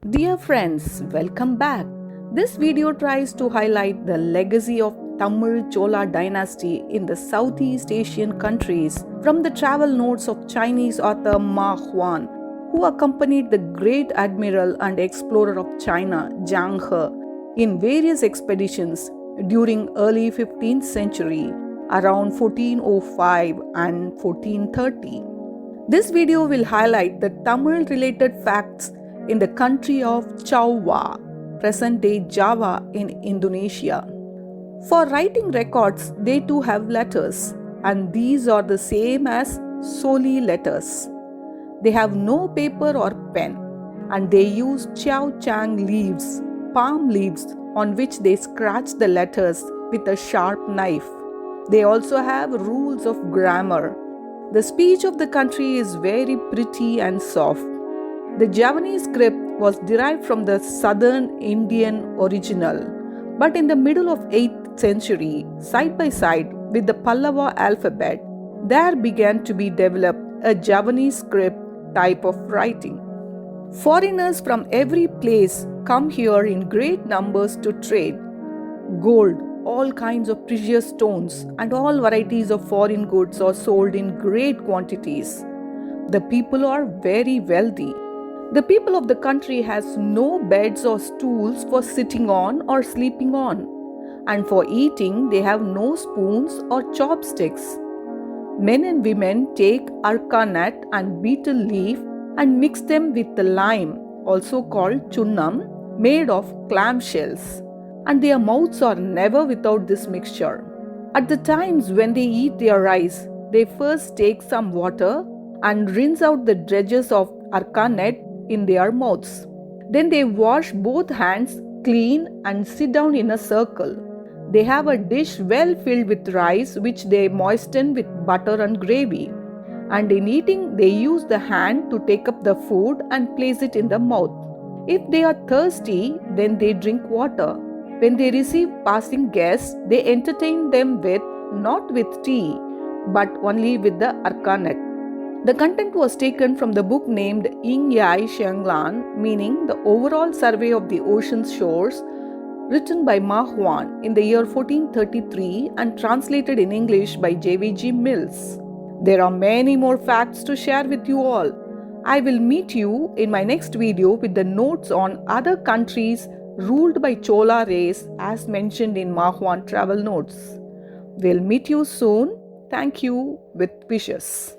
Dear friends, welcome back. This video tries to highlight the legacy of Tamil Chola dynasty in the Southeast Asian countries from the travel notes of Chinese author Ma Huan, who accompanied the great admiral and explorer of China, Zhang He, in various expeditions during early 15th century around 1405 and 1430. This video will highlight the Tamil related facts in the country of Jawa, present day Java in Indonesia. For writing records, they too have letters, and these are the same as Soli letters. They have no paper or pen, and they use Chiao Chang leaves, palm leaves, on which they scratch the letters with a sharp knife. They also have rules of grammar. The speech of the country is very pretty and soft. The Javanese script was derived from the southern Indian original, but in the middle of 8th century, side by side with the Pallava alphabet, there began to be developed a Javanese script type of writing. Foreigners from every place come here in great numbers to trade. Gold, all kinds of precious stones, and all varieties of foreign goods are sold in great quantities. The people are very wealthy. The people of the country has no beds or stools for sitting on or sleeping on, and for eating they have no spoons or chopsticks. Men and women take arka nut and betel leaf and mix them with the lime, also called chunnam, made of clam shells, and their mouths are never without this mixture. At the times when they eat their rice, they first take some water and rinse out the dregs of arka nut in their mouths. Then they wash both hands clean and sit down in a circle. They have a dish well filled with rice which they moisten with butter and gravy. And in eating, they use the hand to take up the food and place it in the mouth. If they are thirsty, then they drink water. When they receive passing guests, they entertain them not with tea, but only with the arka nut. The content was taken from the book named Ying Yai Xianglan, meaning the overall survey of the ocean's shores, written by Ma Huan in the year 1433 and translated in English by J.V.G. Mills. There are many more facts to share with you all. I will meet you in my next video with the notes on other countries ruled by Chola race as mentioned in Ma Huan travel notes. We'll meet you soon. Thank you with wishes.